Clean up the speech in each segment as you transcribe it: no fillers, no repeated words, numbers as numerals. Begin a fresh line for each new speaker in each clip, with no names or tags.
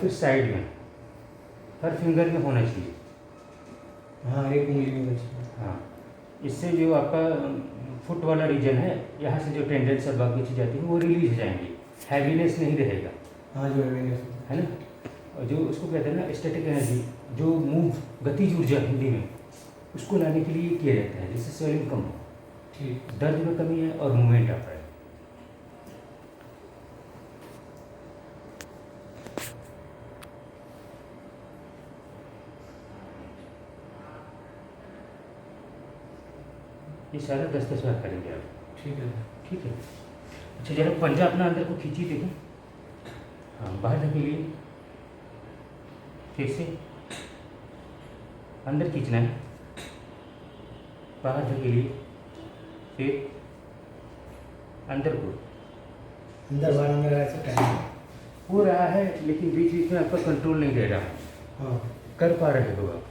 फिर साइड में, हर फिंगर में होना चाहिए।
हाँ, एक उंगली में बची।
हाँ, इससे जो आपका फुट वाला रीजन है, यहाँ से जो टेंडेंस और बाकी चीज़ आती है वो रिलीज हो जाएंगी, हैवीनेस नहीं रहेगा।
हाँ, जो
है ना। और जो उसको कहते हैं ना स्टैटिक एनर्जी, जो मूव गतिज ऊर्जा हिंदी में, उसको लाने के लिए किया जाता है जिससे स्वेलिंग कम हो,
ठीक।
दर्द में कमी है और मूवमेंट आता है। ये सारा 10-10 बार करेंगे आप।
ठीक है।
ठीक है। अच्छा, जरा पंजा अपना अंदर को खींचिए, देखें। हाँ, बाहर धकेलिए, फिर से अंदर खींचना है, बाहर धकेलिए, फिर अंदर को।
अंदर बाहर अंदर ऐसे टाइम
हो रहा है, लेकिन बीच बीच में आपका कंट्रोल नहीं रह रहा।
हाँ,
कर पा रहे हो आप।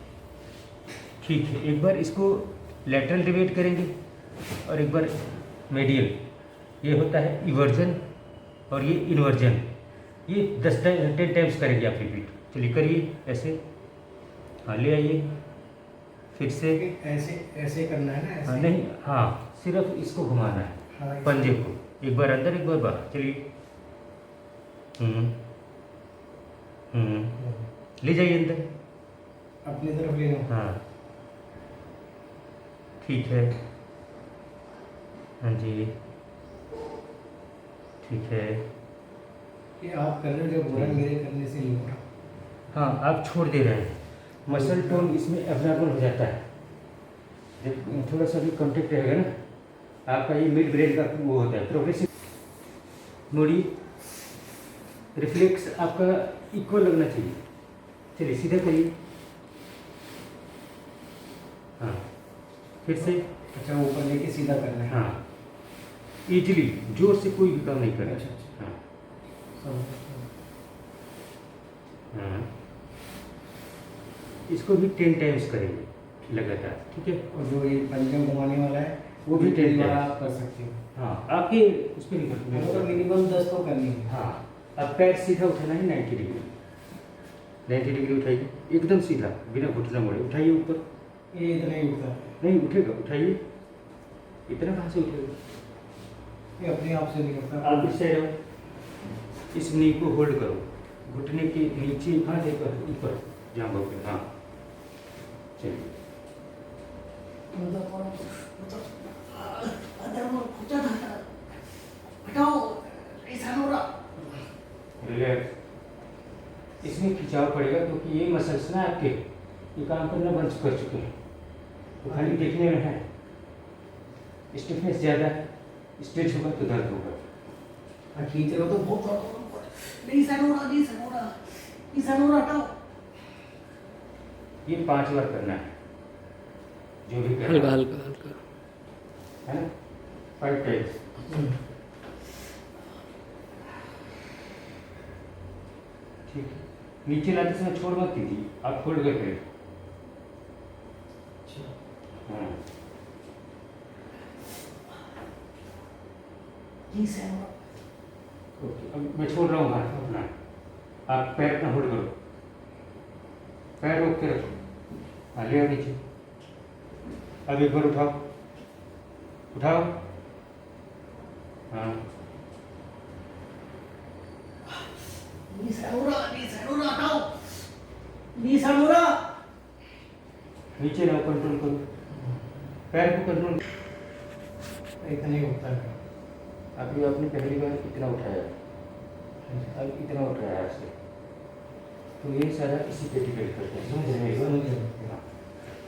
ठीक है, एक बार इसको लेटरल डिवेट करेंगे और एक बार मेडियल। ये होता है इवर्जन और ये इन्वर्जन। ये 10 टाइम्स करेंगे आप रिपीट। चलिए करिए ऐसे। हाँ, ले आइए, फिर से।
ऐसे ऐसे करना है ना, ऐसे।
हाँ, नहीं, हाँ, सिर्फ इसको घुमाना है,
हाँ,
पंजे को। एक बार अंदर, एक बार बाहर। चलिए। ले जाइए अंदर,
अपनी तरफ ले लो।
हाँ, ठीक है। हाँ जी, ठीक है।
ये आप कर रहे हो, जब हो रहा है मेरे करने से नहीं हो रहा।
हाँ, आप छोड़ दे रहे हैं, मसल टोन इसमें एबनॉर्मल हो जाता है। जब थोड़ा सा भी कॉन्टेक्ट रहेगा ना, आपका ये मिड ब्रेन का वो होता है प्रोग्रेसिव। मोड़ी रिफ्लेक्स आपका इक्वल लगना चाहिए। चलिए सीधा करिए। हाँ, फिर से।
अच्छा, ऊपर लेके सीधा करना है।
हाँ, इजीली, जोर से कोई भी काम नहीं करना।
अच्छा,
हाँ,
समझ।
हाँ, इसको भी 10 टाइम्स करेंगे लगातार। ठीक है।
और जो ये पंजा घुमाने वाला है
वो भी 10
बार
टाइम्स
आप कर सकते हो।
हाँ, आपके उस पर
वो तो
नहीं।
मिनिमम 10 तो करनी है।
हाँ, अब पैर सीधा उठाना है 90 डिग्री। 90 डिग्री उठाइए, एकदम सीधा, बिना घुटना मोड़े उठाइए ऊपर।
ये इतना ही उठता है।
नहीं उठेगा, उठाइए। इतना कहाँ से उठेगा?
ये अपने आप से नहीं करता।
आप इस साइड आओ, इस नी को होल्ड करो, घुटने के नीचे हाथ एक ऊपर जांघों पे। हाँ, चलिए। रिलैक्स। इसमें खिंचाव पड़ेगा क्योंकि ये मसल्स ना आपके ये काम करना बंद कर चुके हैं, तो खाली देखने में है। स्टिफनेस ज़्यादा है, स्ट्रेच होगा तो दर्द होगा।
खींच रहे हो तो बहुत नहीं सर हो रहा, नहीं सर हो रहा, नहीं सर हो रहा, हटाओ।
ये 5 बार करना है, जो भी करना
हल्का हल्का हल्का,
है ना। 5 टाइम्स। ठीक है। नीचे लाते समय छोड़ मत दीजिए, आप खोल कर करें। हाँ,
जी सर।
ओके। अब मैं छोड़ रहा हूँ हाथ अपना, आप पैर अपना होल्ड करो, पैर रोक के रखो। हाँ, ले आओ नीचे। अब एक बार उठाओ, उठाओ। हाँ,
नहीं सर हो रहा, नहीं सर हो रहा, हटाओ। नहीं सर हो रहा।
नीचे रहो, कंट्रोल करो, पैर को कंट्रोल।
इतना ही होता है।
अभी आपने पहली बार कितना उठाया, अब इतना उठाया आपसे, तो ये सारा इसी पे डिपेंड करता है, समझ रहे हो? हाँ।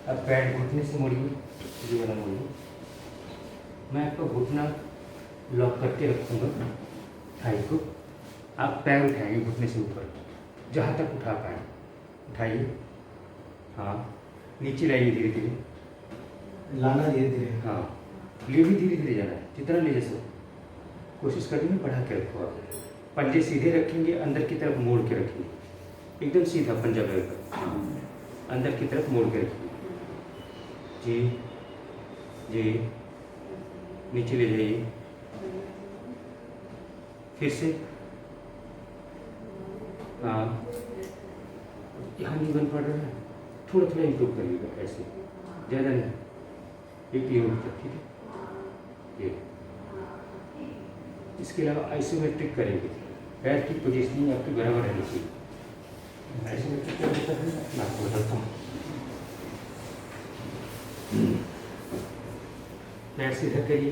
अब पैर घुटने से मोड़िए, ये वाला मोड़िए। मैं आपको घुटना लॉक करके रखूँगा, थाई को। आप पैर उठाएंगे घुटने से ऊपर, जहाँ तक उठा पाए उठाइए। हाँ, नीचे लाइए धीरे धीरे,
लाना धीरे धीरे।
हाँ, ले भी धीरे धीरे जाना है, जितना ले जा सको कोशिश करेंगे, बढ़ा के रखो। आप पंजे सीधे रखेंगे, अंदर की तरफ मोड़ के रखेंगे, एकदम सीधा पंजा बैठकर अंदर की तरफ मोड़ के रखेंगे। जी जी, नीचे ले जाइए, फिर से। हाँ, यहाँ नहीं बन पड़ रहा है, थोड़ा थोड़ा इम्प्रूव करिएगा, ऐसे ज़्यादा नहीं, एक ये ऊपर, ठीक है ये। इसके अलावा आइसोमेट्रिक करेंगे, पैर की पोजीशनिंग आपकी बराबर रहनी चाहिए। आइसोमेट्रिक क्या होता है मैं आपको बताता हूँ। पैर सीधा करिए,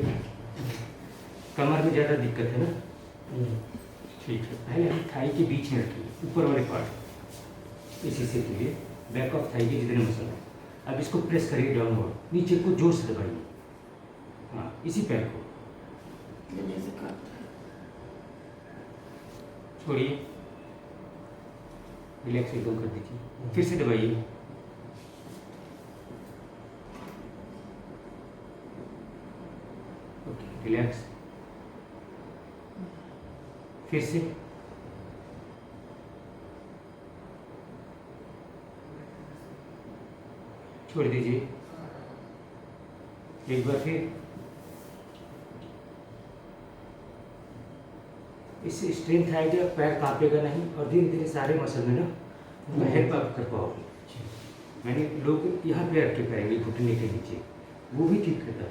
कमर में ज़्यादा दिक्कत है ना, ठीक है। पहले हम थाई के बीच में रखिए, ऊपर वाले पार्ट, इस हिस्से के लिए बैक ऑफ थाई के जितने मसल हैं। अब इसको प्रेस करिए डाउनवर्ड, नीचे को जोर से दबाइए, हाँ इसी पैर को छोड़िए, रिलैक्स एकदम कर दीजिए, फिर से दबाइए, ओके रिलैक्स, फिर से छोड़ दीजिए, एक बार फिर, इससे स्ट्रेंथ आएगी, पैर कांपेगा नहीं और धीरे धीरे सारे मसल में ना हेल्प आप कर पाओगे। मैंने लोग यहाँ पे रख के करेंगे घुटने के नीचे, वो भी ठीक करता है,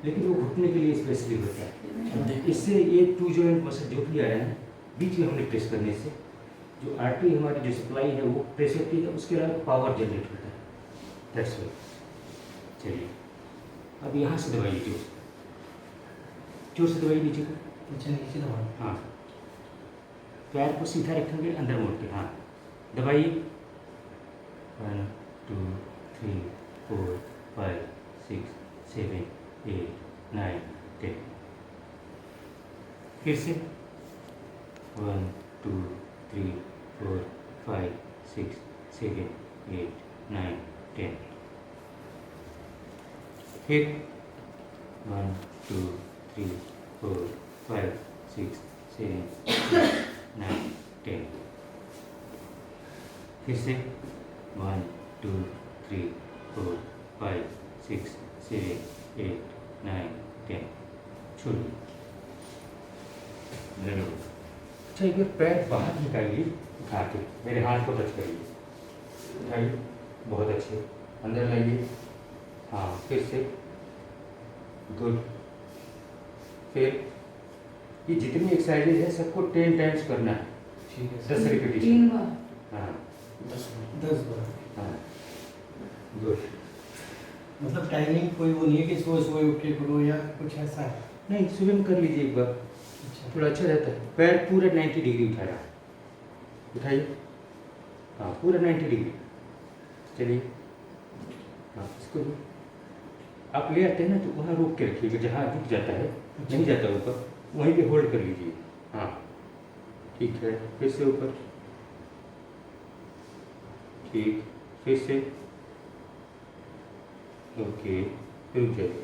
लेकिन वो घुटने के लिए स्पेशली होता है। इससे ये टू जॉइंट मसल जो भी आ रहा है बीच में हमने प्रेस करने से जो आर्टरी हमारी जो सप्लाई है वो प्रेस होती है, उसके अलावा पावर जनरेट होता है, दैट्स वाई। चलिए अब यहाँ से दबाइए, जोर से दबाइए नीचे को,
नीचे दबाओ,
हाँ पैर को सीधा रखेंगे, अंदर मोड़ के, हाँ दबाइए, 1 2 3 4 5 6 7 8 9 10, फिर से 1 2 3 4 5 6 7 8 9 10, फिर 1 2 3 4 5 6 7 8 9 10, फिर से 1 2 3 4 5 6 7 8 9 10, छोड़िए। अच्छा एक बार पैर बाहर निकालिए, उठा के मेरे हाथ को टच करिए, उठाइए, बहुत अच्छे, अंदर लाइए, हाँ फिर से, गुड। फिर ये जितनी एक्सरसाइजेज है सबको 10 टाइम्स करना है,
ठीक है
10 रिपीटेशन,
3 बार,
हाँ
10 बार।
हाँ गुड।
मतलब टाइमिंग कोई वो नहीं है कि सुबह सुबह उठ के करो या कुछ ऐसा है?
नहीं सुबह में कर लीजिए एक बार,
अच्छा
थोड़ा अच्छा रहता है। पैर पूरा 90 डिग्री उठाया, उठाइए, हाँ पूरा 90 डिग्री, चलिए, हाँ इसको भी आप ले आते हैं ना तो वहाँ रोक के रखिएगा, जहाँ रुक जाता है नहीं जाता ऊपर, वहीं पे होल्ड कर लीजिए, हाँ ठीक है, फिर से ऊपर, ठीक, फिर से, ओके, रुक जाइए,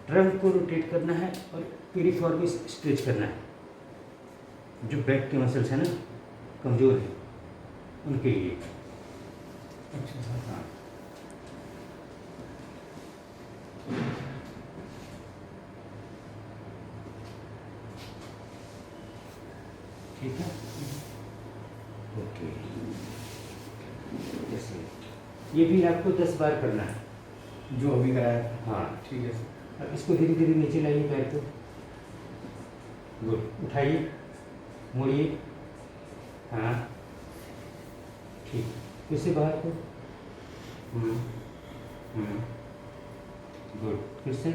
ट्रंक को रोटेट करना है और पेरिफॉर्मिस स्ट्रेच करना है, जो बैक के मसल्स हैं ना कमज़ोर है उनके लिए।
अच्छा
हाँ ठीक है, ओके, जैसे ये भी आपको 10 बार करना है,
जो अभी कराया था।
हाँ
ठीक है सर।
अब इसको धीरे धीरे नीचे लाइए पैर को, गुड, उठाइए, मोड़िए, हाँ ठीक, फिर से बाहर को, गुड, फिर से,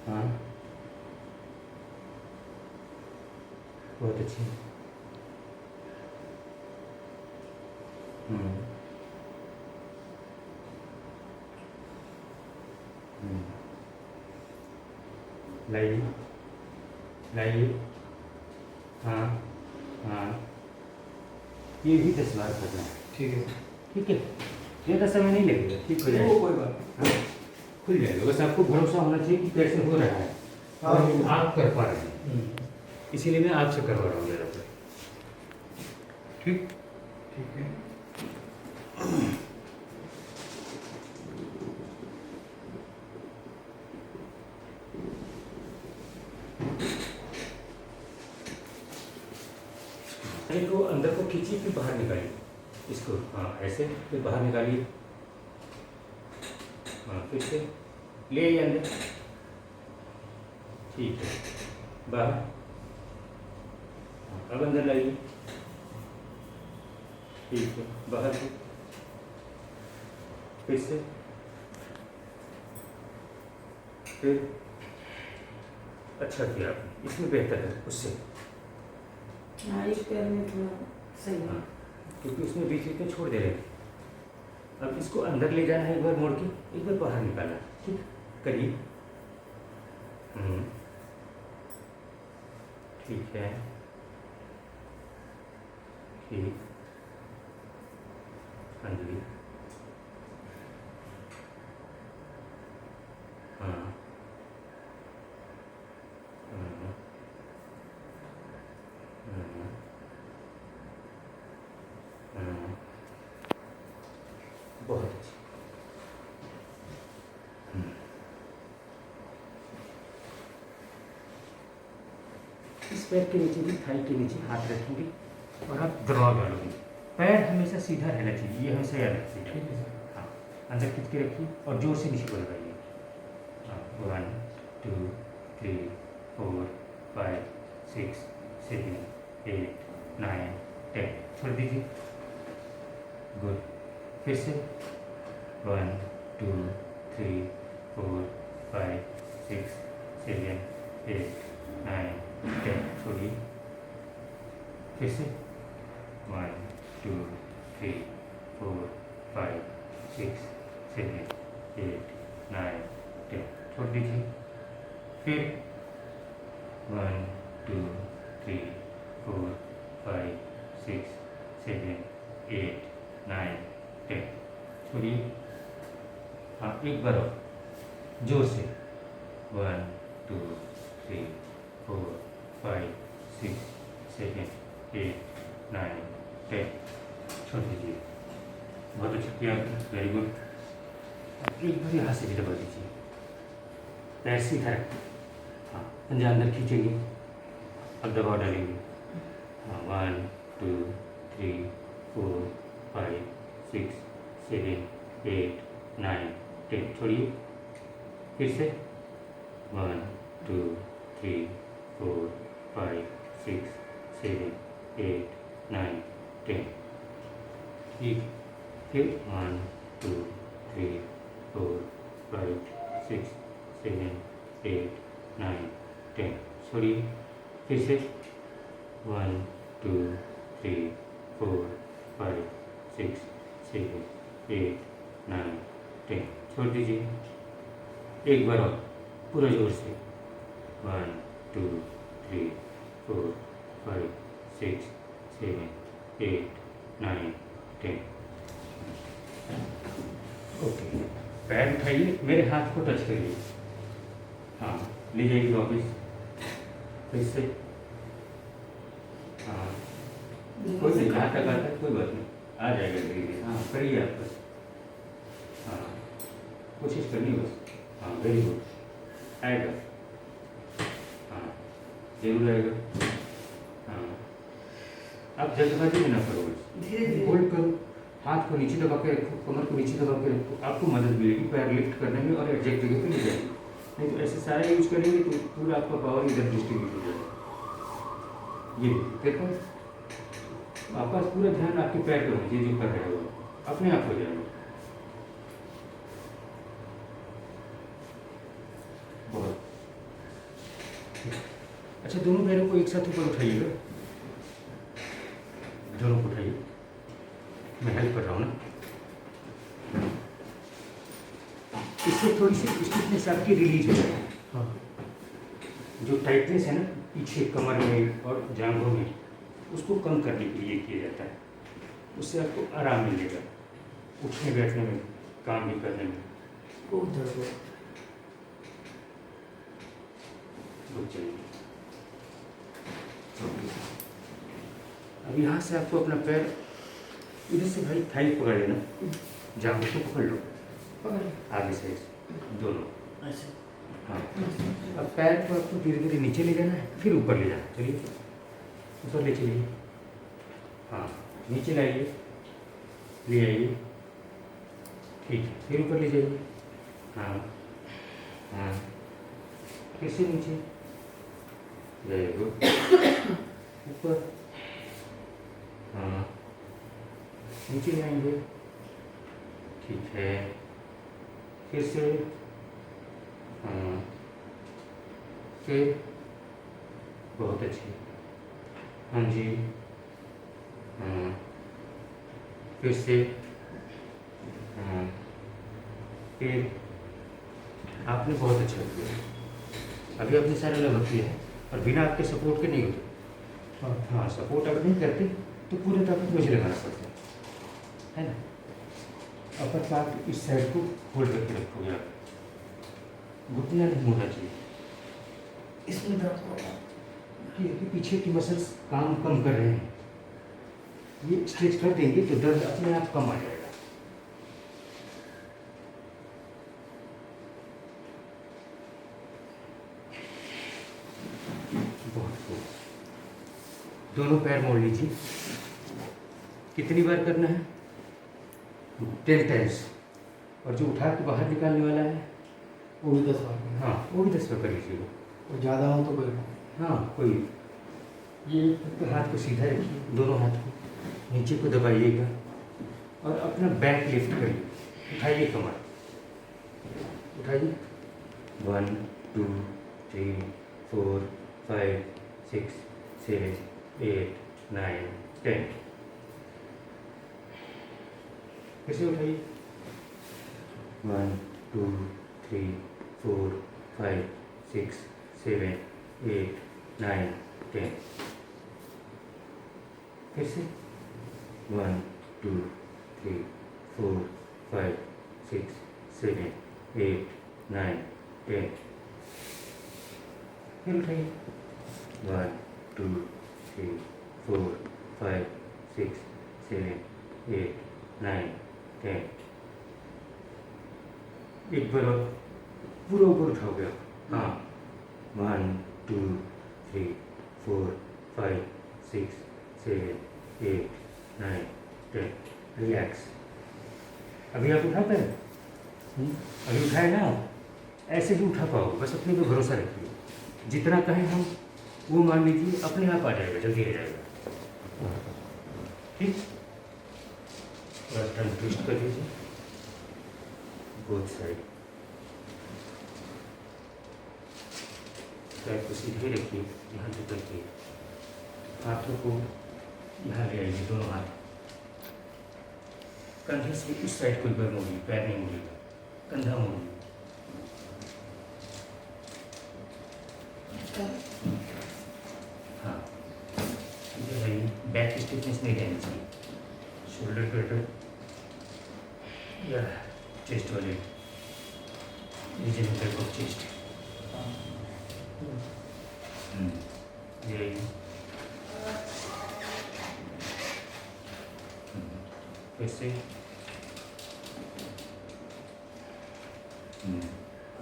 हाँ बहुत अच्छी, लाइए लाइए, हाँ हाँ, ये भी 10 बार करना है,
ठीक है सर।
ठीक है, ज़्यादा समय नहीं लगेगा, ठीक हो जाएगा।
वो कोई बात
हाँ, खुल जाएगा। बस आपको भरोसा होना चाहिए कि कैसे हो रहा है
हाँ,
और
बिल्कुल।
आप कर पा रहे हैं।
नहीं।
इसीलिए मैं आपसे करवा रहा हूँ ज़्यादा पर। ठीक।
ठीक है।
पहले तो अंदर को खींचिए फिर बाहर निकालिए इसको। हाँ ऐसे, फिर बाहर निकालिए। हाँ फिर से ले आइए अंदर। ठीक है, बाहर। हाँ, अब अंदर लाइए। ठीक है, बाहर से फिर से, फिर। अच्छा किया आपने, इसमें बेहतर है उससे।
हाँ एक पैर में थोड़ा सही
हाँ,
है।
क्योंकि उसमें बीच बीच में छोड़ दे रहे थे। अब इसको अंदर ले जाना है, एक बार मोड़ के, एक बार बाहर निकालना है। ठीक, करिए। ठीक है, ठीक। हाँ जी। हाँ। हाँ। हाँ। हाँ। बहुत अच्छी। इस पैर के नीचे भी, थाई के नीचे हाथ रखेंगे और आप दबाव डालोगे। पैर हमेशा सीधा रहना चाहिए, ये हमेशा याद रखिए।
ठीक है सर।
हाँ, अंदर खींच के रखिए और जोर से नीचे को लगाइए। हाँ, 1 2 3 4 5 6 7 8 9 10। छोड़ दीजिए। गुड। फिर से 1 2 3 4 5 6 7 8 9 10। छोड़िए। फिर से 1 2 3 4 5 6 7 8 9 10। छोड़ दीजिए। फिर 1 2 3 4 5 6 7 8 9 10। छोड़िए। हाँ, एक बार और जोर से 1 2 3 4 5 6 7 8 9 10। छोड़ दीजिए। बहुत अच्छा किया आपने, वेरी गुड। एक बार यहाँ से भी दबा दीजिए। पैर सीधा रखें। हाँ, पंजा अंदर खींचेंगे, अब दबाव डालेंगे। हाँ, 1 2 3 4 5 6 7 8 9 10। छोड़िए। फिर से 1 2 3 4 5 6 7 8 9 10। ठीक। फिर 1 2 3 4 5 6 7 8 9 10। छोड़िए। फिर से 1 2 3 4 5 6 7 8 9 10। छोड़ दीजिए। एक बार और पूरा जोर से 1 2 3 4 5 6 7 8 9 10। ओके, पैर उठाइए, मेरे हाथ को टच करिए। हाँ, ले जाइए वापिस। फिर से। हाँ, कोई नहीं, जहाँ तक आता है कोई बात नहीं, आ जाएगा धीरे धीरे। हाँ, करिए आप बस। हाँ, कोशिश करनी बस। हाँ, वेरी गुड। आएगा। हाँ, जरूर आएगा। हाँ, आप जल्दबाजी में ना करो, बस
धीरे धीरे।
होल्ड करो। हाथ को नीचे दबा के रखो, कमर को नीचे दबा के रखो, आपको मदद मिलेगी पैर लिफ्ट करने में और एग्जैक्ट जगह पे ले जाएगी। नहीं तो ऐसे सारे यूज करेंगे तो पूरा आपका पावर इधर डिस्ट्रीब्यूट हो जाएगा। ये देखो, आपका पूरा ध्यान आपके पैर पे होना चाहिए, जो कर रहे हो अपने आप हो जाएगा। बहुत अच्छा, दोनों पैरों को एक साथ ऊपर उठाइएगा। दोनों को उठाइए, मैं हेल्प कर रहा हूँ ना। इससे थोड़ी सी स्टिफनेस आपकी रिलीज हो जाए।
हाँ।
जो टाइटनेस है ना पीछे कमर में और जांघों में, उसको कम करने के लिए किया जाता है। उससे आपको आराम मिलेगा। उठने बैठने में, काम भी करने में।
बहुत दर्द हो रहा है।
रुक जाइए। अब यहाँ से आपको अपना पैर इधर से भाई थाई पकड़ लेना, जाओ तो पकड़ लो
पकड़
आगे से दोनों।
ऐसे
हाँ, अब पैर को आपको धीरे धीरे नीचे ले जाना है, फिर ऊपर ले जाना। चलिए ऊपर ले चलिए। हाँ, नीचे लाइए, ले आइए। ठीक है, फिर ऊपर ले जाइए। हाँ हाँ, फिर से नीचे, वेरी गुड। ऊपर, हाँ, नीचे ले आएंगे। ठीक है, फिर से, हाँ, फिर, बहुत अच्छी, हाँ जी, हाँ, फिर से, हाँ, फिर आपने बहुत अच्छा किया। अभी आपने सारा लगभग किया है और बिना आपके सपोर्ट के नहीं होते। हाँ, सपोर्ट अगर नहीं करते तो पूरे ताकत मुझे लगाना पड़ता है ना। अपर पार्ट इस साइड को होल्ड करके रखोगे आप, घुटना नहीं मोड़ना चाहिए।
इसमें दर्द हो रहा है।
क्योंकि पीछे की मसल्स काम कम कर रहे हैं, ये स्ट्रेच कर देंगे तो दर्द अपने आप कम आ जाएगा। बहुत खूब, दोनों पैर मोड़ लीजिए। कितनी बार करना है? 10 टाइम्स। और जो उठा के बाहर निकालने वाला है,
वो भी 10 बार
हाँ, वो भी 10 बार कर लीजिएगा।
और ज़्यादा हो तो कोई
हाँ, कोई, ये तो हाथ को सीधा रखिए, दोनों हाथ को नीचे को दबाइएगा और अपना बैक लिफ्ट करिए। उठाइए कमर, उठाइए। 1 2 3 4 5 6 7 8 9 10। फिर से उठाइए। 1 2 3 4 5 6 7 8 9 10। फिर से 1 2 3 4 5 6 7 8 9 10। फिर उठाइए। 1 2 3 4 5 6 7 8 9 10। एक बार और पूरा ऊपर उठाओगे आप। हाँ, 1 2 3 4 5 6 7 8 9 10। रिलैक्स। अभी आप उठा पाए? अभी उठाए ना? ऐसे ही उठा पाओ, बस अपने पे भरोसा रखिए। जितना कहें हम वो मान लीजिए, अपने आप आ जाएगा, जल्दी आ जाएगा। ठीक, थोड़ा टर्न ट्विस्ट कर दीजिए बोथ साइड। पैर को सीधे रखिए, यहाँ तक रखिए। हाथों को यहाँ ले आइए, दोनों हाथ। कंधे से उस साइड को एक बार मोड़िए, पैर नहीं मोड़िएगा, कंधा मोड़िए। हाँ, इधर है, बैक स्टिफनेस नहीं रहनी चाहिए। शोल्डर पेटर या चेस्ट वाले रीजन टाइप ऑफ चेस्ट। ये फिर से,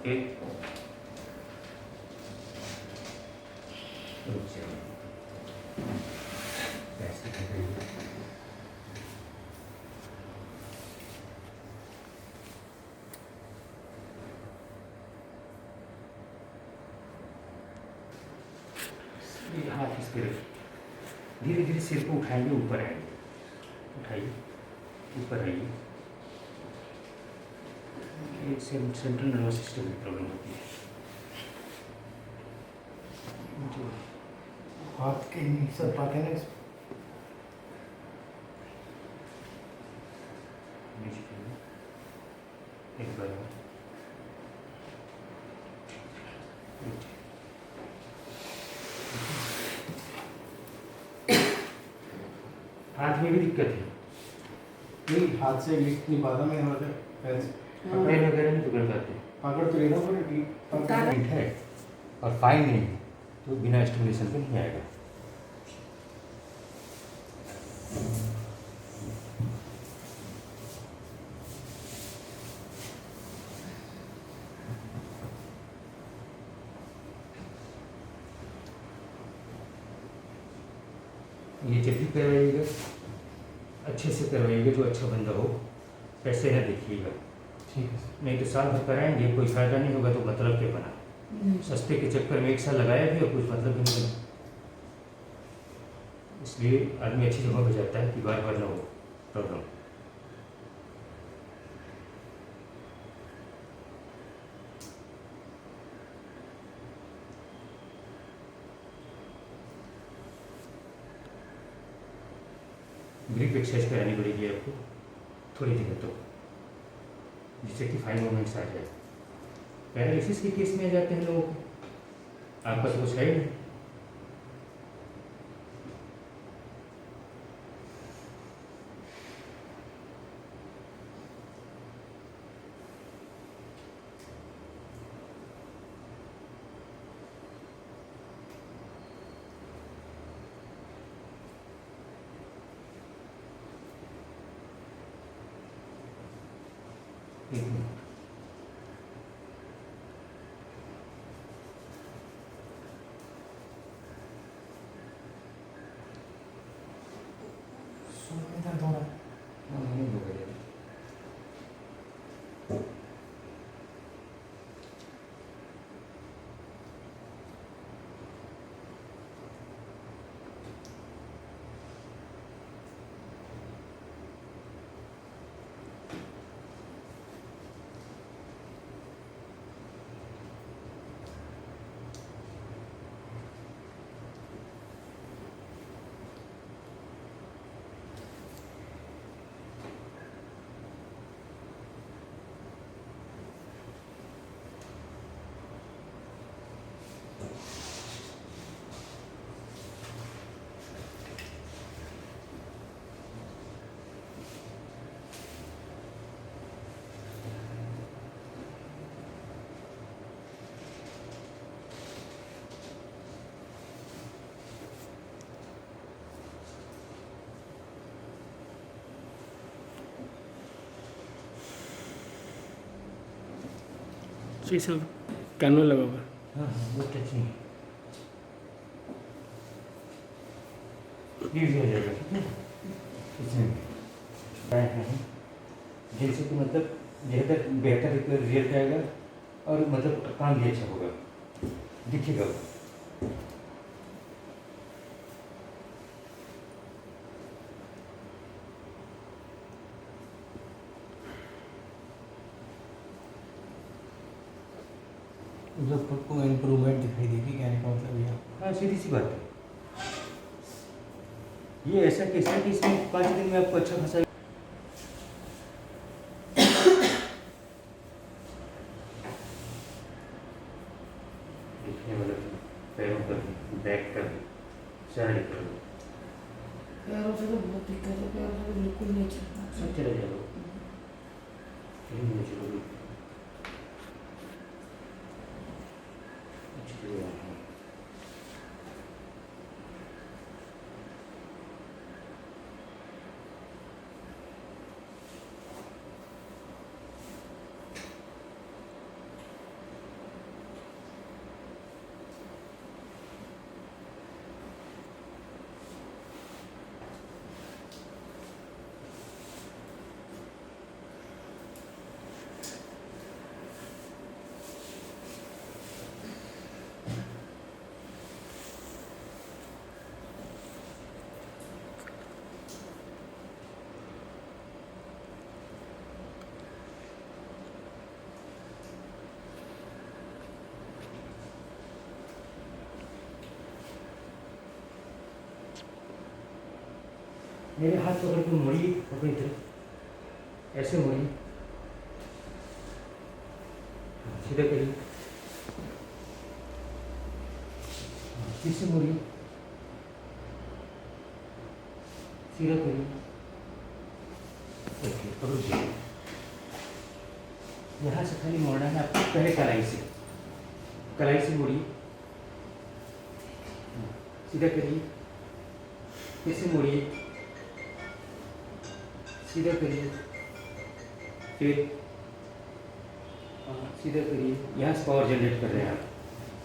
फिर रुक जाइए, ऐसे कर दीजिए। ये हाथ इस पे रखिए, धीरे धीरे सिर को उठाएंगे, ऊपर आएंगे। उठाइए, ऊपर आइए। ये सेंट्रल नर्वस सिस्टम की प्रॉब्लम होती है। जो
हाथ के नहीं सर पाते ना
नीचे करिए, एक बार और। हाथ में भी दिक्कत है,
नहीं हाथ से लिख नहीं पाता मैं यहाँ से पैर से
हाँ।
पेन वगैरह नहीं पकड़ पाते,
पकड़ तो लेना पड़े ठीक
तारा-
हिट है और फाइन नहीं है, तो बिना स्टिमुलेशन के नहीं आएगा। ये जब भी करवाइएगा अच्छे से करवाइएगा, जो अच्छा बंदा हो, पैसे ना देखिएगा,
ठीक है सर।
नहीं तो साल भर कराएंगे कोई फायदा नहीं होगा, तो मतलब क्या बना। सस्ते के चक्कर में एक साल लगाया भी और कुछ मतलब भी नहीं बना। इसलिए आदमी अच्छी जगह पर जाता है कि बार बार ना हो प्रॉब्लम। ग्रिप एक्सरसाइज करानी पड़ेगी आपको थोड़ी देर तो, जिससे कि फाइन मूवमेंट्स आ जाए। पैरालिसिस के केस में जाते हैं लोगों को, आपका तो कुछ है ही नहीं। एक मिनट।
सुन में दर्द हो रहा है।
हाँ, नहीं होगा ये।
जी सर, कान में लगा हुआ है।
हाँ हाँ, वो टच नहीं ईजी हो जाएगा, ठीक है। इसमें जिनसे कि मतलब बेहतर बेहतर रिजल्ट आएगा और मतलब काम भी अच्छा होगा, दिखेगा वो।
मतलब आपको इम्प्रूवमेंट दिखाई देगी, कहने का मतलब ये।
हाँ, सीधी सी बात है। ये ऐसा केस है कि इसमें 5 दिन में आपको अच्छा खासा दिखने वाला, पैरों पर, बैक पर, साइड पर
पैरों से तो बहुत दिक्कत है, पैरों से तो बिल्कुल नहीं चलता।
सब चले जाओ, कहीं नहीं चलोगे। अच्छी जगह है। मेरे हाथ पकड़ के मोड़िए अपनी तरफ, ऐसे मोड़िए, सीधा करिए, फिर से मोड़िए, सीधा करिए, ओके अब रुक जाइए। यहाँ से खाली मोड़ना है आपको, पहले कलाई से मोड़िए, सीधा करिए, फिर से मोड़िए, सीधा करिए, फिर सीधा करिए। यहाँ से पावर जनरेट कर रहे हैं आप,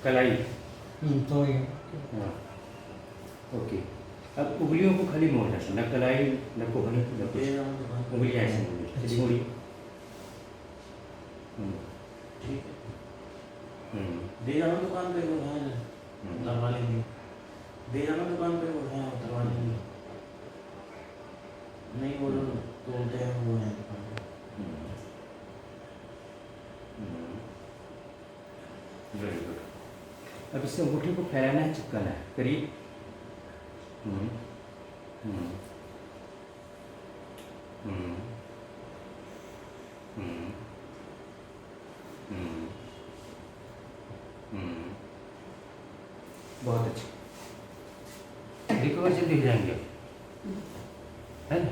कलाई।
तो ये
हाँ ओके। अब उंगलियों को खाली मोड़ना है, न कलाई न कोहनी न कुछ, उंगलियाँ ऐसे मोड़िए, चलिए मोड़िए।
ठीक है, दे जाना दुकान पे वो है उतरवा लेंगे, दे जाना दुकान पे वो है उतरवा लेंगे। नहीं वो लोग तोड़ते हैं वो है दुकान पे।
Very good. अब इससे अंगूठे को फैलाना है, चिपकाना है, करिए। हम्म, हम्म, हम्म, हम्म, हम्म, हम्म। बहुत अच्छा, रिकवर जल्दी हो जाएंगे, है ना?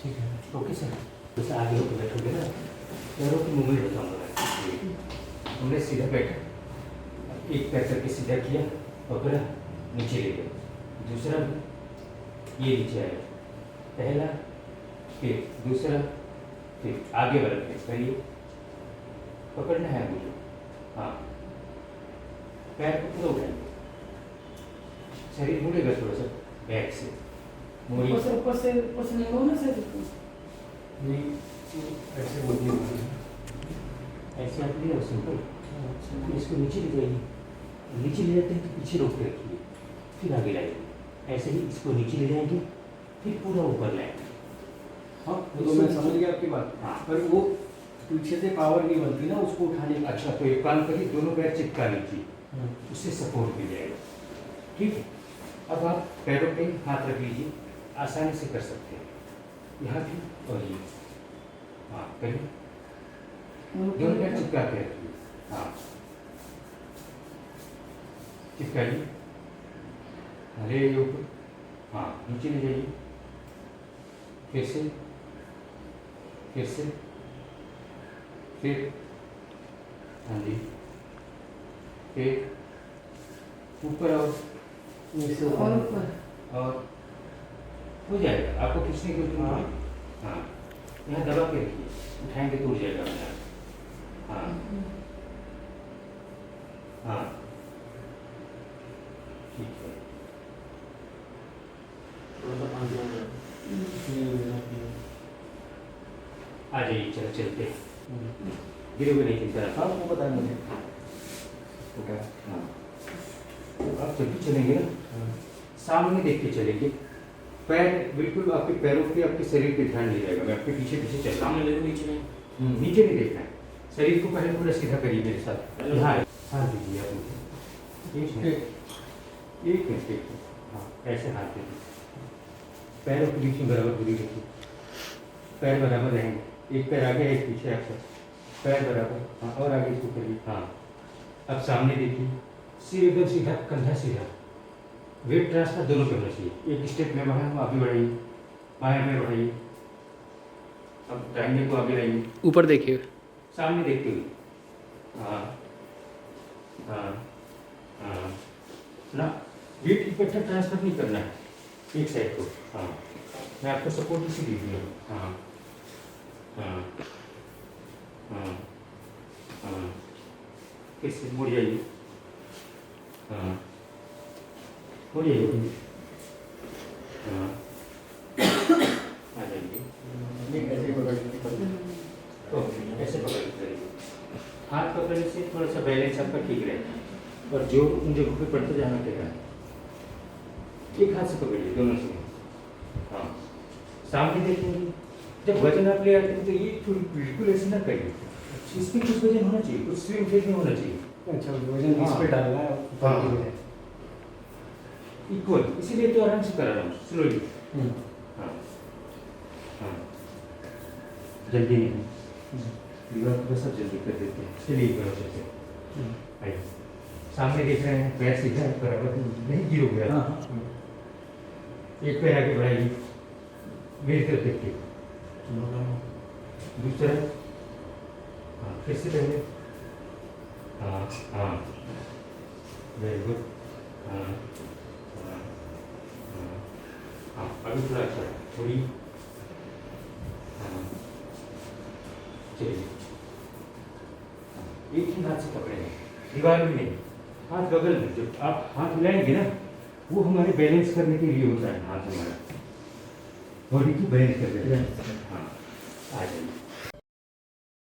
ठीक है।
Okay sir. जैसे आगे होकर बैठोगे ना, पैरों की मूवमेंट बताऊंगा। हमने सीधा बैठा, एक पैर करके सीधा किया, पकड़ा, नीचे ले गया, दूसरा ये नीचे आया, पहला, फिर दूसरा, फिर आगे वाला फेस करिए, पकड़ना है मुझे। हाँ, पैर को पूरा उठाइए, शरीर मुड़ेगा थोड़ा सा बैक से, मोड़िए।
ऊपर से मोड़ो ना सर इसको।
नहीं, ऐसे बोलिए, ऐसे आप ले आओ सिंपल। फिर इसको नीचे ले जाइए, नीचे ले जाते हैं तो पीछे रोक के रखिए, फिर आगे लाइए। ऐसे ही इसको नीचे ले जाएंगे, फिर पूरा ऊपर लाएंगे।
हाँ वो तो मैं समझ गया आपकी बात।
हाँ।
पर वो पीछे से पावर नहीं बनती ना उसको उठाने की।
अच्छा, तो एक काम करिए, दोनों पैर चिपका लीजिए, उससे सपोर्ट मिल जाएगा। ठीक है, अब आप पैरों पे हाथ रख लीजिए, आसानी से कर सकते हैं, यहाँ भी और ये। हाँ करिए, दोनों पैर चिपका के रखिए। हाँ चिपकाइए, ले ऊपर, हाँ नीचे ले जाइए, फिर से, फिर से, फिर, हाँ जी, फिर ऊपर आओ,
नीचे
और ऊपर।
और हो जाएगा। आपको खींचने की जरूरत नहीं। हाँ यहाँ दबा के रखिए, उठाएंगे तो उठ जाएगा अपना। हाँ हाँ ठीक है।
थोड़ा सा पानी हो गया।
आ जाइए, चलो चलते हैं, गिरोगे नहीं किसी तरह।
हाँ वो बताएं मुझे।
ओके हाँ, आप जब भी चलेंगे ना, सामने देख के चलेंगे, पैर बिल्कुल आपके पैरों पे, आपके शरीर पे ध्यान नहीं रहेगा। मैं आपके पीछे पीछे चल,
सामने देखो नीचे नहीं।
नीचे नहीं देखना है, शरीर को पहले पूरा सीधा करिए मेरे साथ। यहाँ हाथ दीजिए आप मुझे, एक मिनट, एक मिनट, हाँ ऐसे हाथ दीजिए, पैरों के बीच में बराबर दूरी रखिए, पैर बराबर रहेंगे, एक पैर आगे एक पीछे आपका, पैर बराबर। हाँ और आगे इसको करिए। हाँ अब सामने देखिए, सिर एकदम सीधा, कंधा सीधा, वेट ट्रांसफर दोनों पे होना चाहिए। एक स्टेप में बढ़ाएं, आगे बढ़ाइए, बाएं में बढ़ाइए, अब दाहिने को आगे लाइए,
ऊपर देखिए,
सामने देखते हुए। हाँ हाँ हाँ ना, वेट इकट्ठा ट्रांसफर नहीं करना है एक साइड को। हाँ मैं आपको सपोर्ट इसी दे दिया। हाँ हाँ हाँ हाँ फिर से मुड़ जाइए। हाँ मुड़ जाइए। हाँ आ जाइए,
ऐसे पकड़
ओके ऐसे पकड़ के करिए। हाथ पकड़ने से थोड़ा सा बैलेंस आपका ठीक रहेगा, और जो उन जगहों पे पड़ते जाना पड़ेगा। एक हाथ से पकड़िए, दोनों से। हाँ सामने देखेंगे, जब वजन आप ले आते हैं तो ये बिल्कुल ऐसे ना करिए, इसमें कुछ वजन होना चाहिए, कुछ स्विंग फेज में होना चाहिए।
अच्छा वजन इस पे डालना है।
हाँ इक्वल, इसीलिए तो आराम से करा रहा हूँ, स्लोली। हाँ हाँ जल्दी नहीं, दीवार को सब जल्दी कर देते हैं, चलिए एक बार अच्छे से आइए। सामने देख रहे हैं, पैर सीधा है, बराबर नहीं गिरोगे आप।
हाँ
एक पैर आगे बढ़ाइए, मेरी तरफ देखिए, दूसरा, हाँ फिर से पहले, हाँ हाँ, वेरी गुड, हाँ हाँ हाँ हाँ, अभी थोड़ा अच्छा है, थोड़ी, हाँ चलिए, एक ही हाथ से पकड़ेंगे, दीवार में नहीं, हाथ बगल में, जब आप हाथ हिलाएंगे ना, वो हमारे बैलेंस करने के लिए होता है हाथ हमारा, बॉडी को बैलेंस करने के लिए, हाँ आ जाइए।